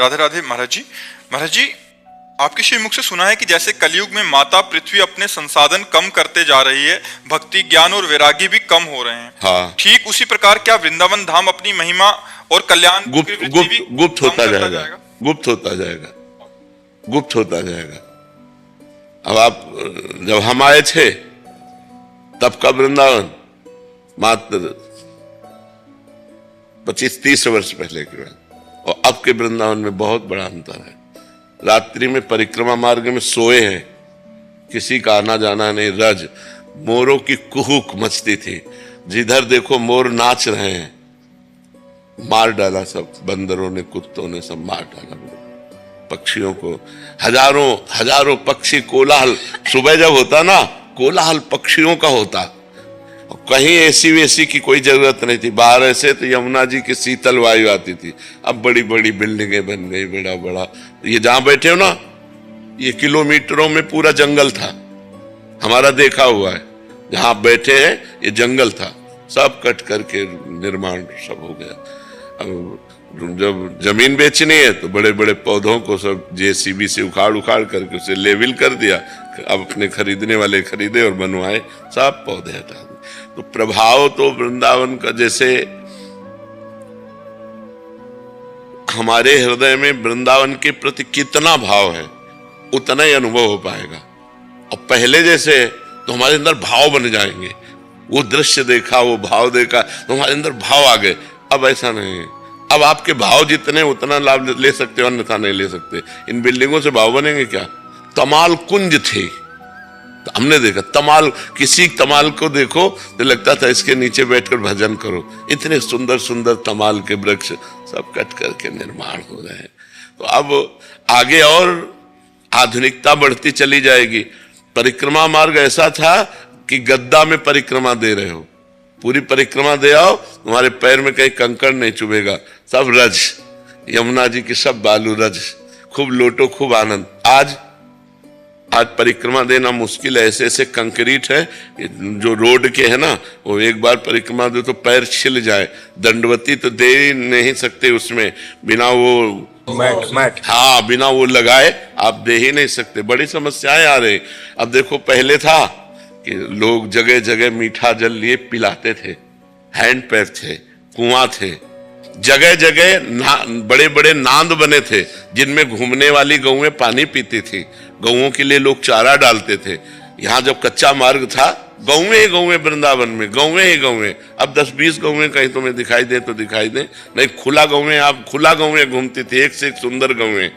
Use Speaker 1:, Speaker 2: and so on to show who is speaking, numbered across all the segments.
Speaker 1: राधे राधे महाराज जी। महाराज जी, आपके श्रीमुख से सुना है कि जैसे कलयुग में माता पृथ्वी अपने संसाधन कम करते जा रही है, भक्ति ज्ञान और वैरागी भी कम हो रहे हैं।
Speaker 2: हाँ,
Speaker 1: ठीक उसी प्रकार क्या वृंदावन धाम अपनी महिमा और कल्याण
Speaker 2: गुप्त होता जाएगा, गुप्त होता जाएगा, गुप्त होता जाएगा। अब आप जब हम आए थे तब का वृंदावन मात्र 25-30 वर्ष पहले की बात, और अब के वृंदावन में बहुत बड़ा अंतर है। रात्रि में परिक्रमा मार्ग में सोए हैं, किसी का आना जाना नहीं। रज मोरों की कुहुक मचती थी, जिधर देखो मोर नाच रहे हैं। मार डाला सब बंदरों ने, कुत्तों ने सब मार डाला पक्षियों को। हजारों हजारों पक्षी, कोलाहल सुबह जब होता ना, कोलाहल पक्षियों का होता। कहीं एसी वेसी की कोई जरूरत नहीं थी। बाहर ऐसे तो यमुना जी की शीतल वायु आती थी। अब बड़ी बड़ी बिल्डिंगें बन गई, बड़ा बड़ा। ये जहां बैठे हो ना, ये किलोमीटरों में पूरा जंगल था, हमारा देखा हुआ है। जहां बैठे हैं ये जंगल था, सब कट करके निर्माण सब हो गया। अब जब जमीन बेचनी है तो बड़े बड़े पौधों को सब जेसीबी से उखाड़ उखाड़ करके उसे लेवल कर दिया। अब अपने खरीदने वाले खरीदे और बनवाए, सब पौधे हटा दिए। तो प्रभाव तो वृंदावन का, जैसे हमारे हृदय में वृंदावन के प्रति कितना भाव है उतना ही अनुभव हो पाएगा। और पहले जैसे तो हमारे अंदर भाव बन जाएंगे। वो दृश्य देखा, वो भाव देखा तो हमारे अंदर भाव आ गए। अब ऐसा नहीं है। अब आपके भाव जितने उतना लाभ ले सकते हो, अन्यथा नहीं ले सकते। इन बिल्डिंगों से भाव बनेंगे क्या? तमाल कुंज थे, तो हमने देखा तमाल, किसी तमाल को देखो तो लगता था इसके नीचे बैठकर भजन करो। इतने सुंदर सुंदर तमाल के वृक्ष सब कट करके निर्माण हो रहे हैं। तो अब आगे और आधुनिकता बढ़ती चली जाएगी। परिक्रमा मार्ग ऐसा था कि गद्दा में परिक्रमा दे रहे हो, पूरी परिक्रमा दे आओ, तुम्हारे पैर में कहीं कंकड़ नहीं चुभेगा। सब रज, यमुना जी की सब बालू रज, खूब लोटो, खूब आनंद। आज परिक्रमा देना मुश्किल है। ऐसे ऐसे कंक्रीट है जो रोड के है ना, वो एक बार परिक्रमा दे तो पैर छिल जाए। दंडवती तो दे ही नहीं सकते उसमें, बिना वो मैट, हाँ, बिना वो लगाए आप दे ही नहीं सकते। बड़ी समस्याएं आ रही। अब देखो, पहले था कि लोग जगह जगह मीठा जल लिए पिलाते थे, हैंड पैप थे, कुआं थे, जगह जगह बड़े बड़े नांद बने थे जिनमें घूमने वाली गौएं पानी पीती थी। गौओं के लिए लोग चारा डालते थे। यहाँ जब कच्चा मार्ग था, गौएं ही गौएं, वृंदावन में गौएं ही गौएं। अब 10-20 गौएं कहीं तुम्हें दिखाई दे तो दिखाई दे, नहीं खुला गौएं, आप खुला गौएं घूमती थी, एक से एक सुंदर गौएं।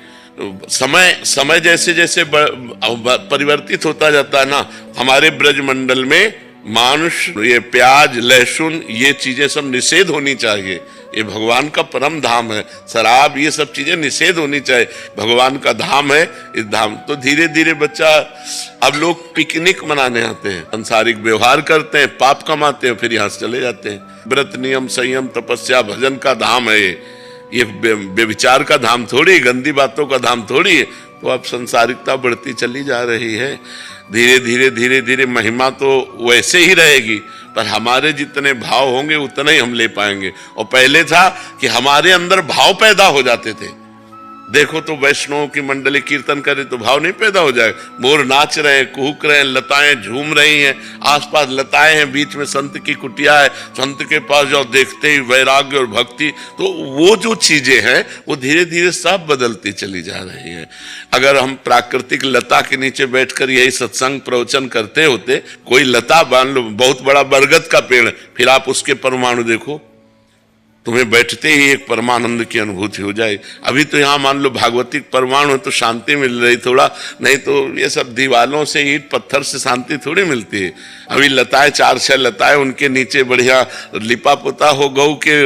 Speaker 2: समय जैसे जैसे परिवर्तित होता जाता है ना, हमारे ब्रजमंडल में मांस, ये प्याज, लहसुन, ये चीजें सब निषेध होनी चाहिए। ये भगवान का परम धाम है। शराब, ये सब चीजें निषेध होनी चाहिए। भगवान का धाम है इस धाम। तो धीरे धीरे बच्चा, अब लोग पिकनिक मनाने आते हैं, सांसारिक व्यवहार करते हैं, पाप कमाते हैं, फिर यहाँ से चले जाते हैं। व्रत, नियम, संयम, तपस्या, भजन का धाम है ये व्यभिचार का धाम थोड़ी, गंदी बातों का धाम थोड़ी है। तो अब संसारिकता बढ़ती चली जा रही है। धीरे धीरे धीरे धीरे महिमा तो वैसे ही रहेगी, पर हमारे जितने भाव होंगे उतने ही हम ले पाएंगे। और पहले था कि हमारे अंदर भाव पैदा हो जाते थे। देखो तो वैष्णव की मंडली कीर्तन करे तो भाव नहीं पैदा हो जाए। मोर नाच रहे हैं, कुहुक रहे हैं, लताएं झूम रही हैं, आसपास लताएं हैं, बीच में संत की कुटिया है, संत के पास जाओ, देखते ही वैराग्य और भक्ति। तो वो जो चीजें हैं वो धीरे धीरे सब बदलती चली जा रही है। अगर हम प्राकृतिक लता के नीचे बैठकर यही सत्संग प्रवचन करते होते, कोई लता मान लो बहुत बड़ा बरगद का पेड़, फिर आप उसके परमाणु देखो, तुम्हें बैठते ही एक परमानंद की अनुभूति हो जाए। अभी तो यहाँ मान लो भागवतिक परमाणु है तो शांति मिल रही थोड़ा, नहीं तो ये सब दीवालों से, ईंट पत्थर से शांति थोड़ी मिलती है। अभी लताएं, 4-6 लताएं, उनके नीचे बढ़िया लिपा पोता हो गऊ के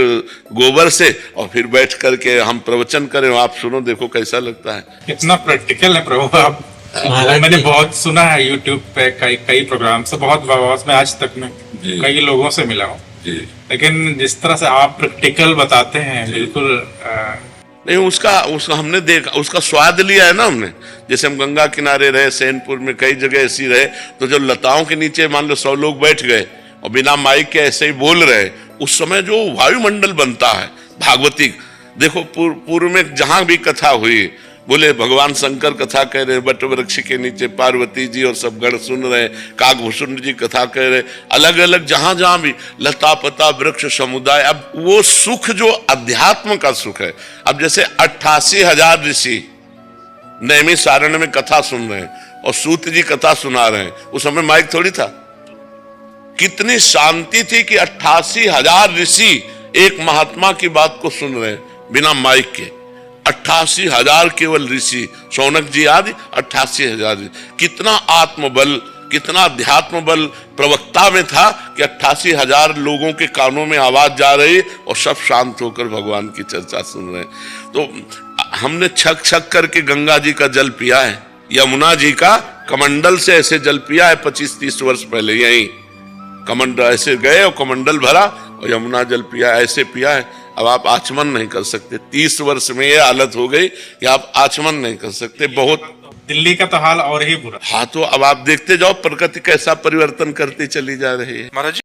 Speaker 2: गोबर से, और फिर बैठ करके हम प्रवचन करें, आप सुनो, देखो कैसा लगता है।
Speaker 3: कितना प्रैक्टिकल है प्रभु आप। मैंने बहुत सुना है यूट्यूब पे कई प्रोग्राम से, बहुत मैं आज तक में कई लोगों से मिला हूँ, लेकिन जिस तरह से आप प्रैक्टिकल बताते हैं, बिल्कुल
Speaker 2: नहीं, उसका हमने देखा, उसका स्वाद लिया है ना हमने। जैसे हम गंगा किनारे रहे, सैनपुर में, कई जगह ऐसी रहे, तो जब लताओं के नीचे मान लो 100 लोग बैठ गए और बिना माइक के ऐसे ही बोल रहे, उस समय जो वायुमंडल बनता है भागवतिक, देखो पूर्व में जहां भी कथा हुई, बोले भगवान शंकर कथा कह रहे, वट वृक्ष के नीचे पार्वती जी और सब गण सुन रहे, कागभूषण जी कथा कह रहे, अलग अलग जहां जहां भी लता पता वृक्ष समुदाय। अब वो सुख जो अध्यात्म का सुख है, अब जैसे 88,000 ऋषि नैमिषारण्य में कथा सुन रहे हैं और सूत जी कथा सुना रहे हैं, उस समय माइक थोड़ी था। कितनी शांति थी कि 88,000 ऋषि एक महात्मा की बात को सुन रहे हैं बिना माइक के। 88,000 केवल ऋषि, शौनक जी आदि 88,000। कितना आत्मबल, कितना अध्यात्म बल प्रवक्ता में था कि 88,000 लोगों के कानों में आवाज जा रही और सब शांत होकर भगवान की चर्चा सुन रहे हैं। तो हमने छक छक करके गंगा जी का जल पिया है, यमुना जी का कमंडल से ऐसे जल पिया है 25-30 वर्ष पहले। यही कमंडल ऐसे गए और कमंडल भरा और यमुना जल पिया, ऐसे पिया है। अब आप आचमन नहीं कर सकते। 30 वर्ष में ये हालत हो गई कि आप आचमन नहीं कर सकते। बहुत
Speaker 3: दिल्ली का तो हाल और ही बुरा।
Speaker 2: हाँ, तो अब आप देखते जाओ प्रकृति कैसा परिवर्तन करती चली जा रही है।
Speaker 1: महाराज जी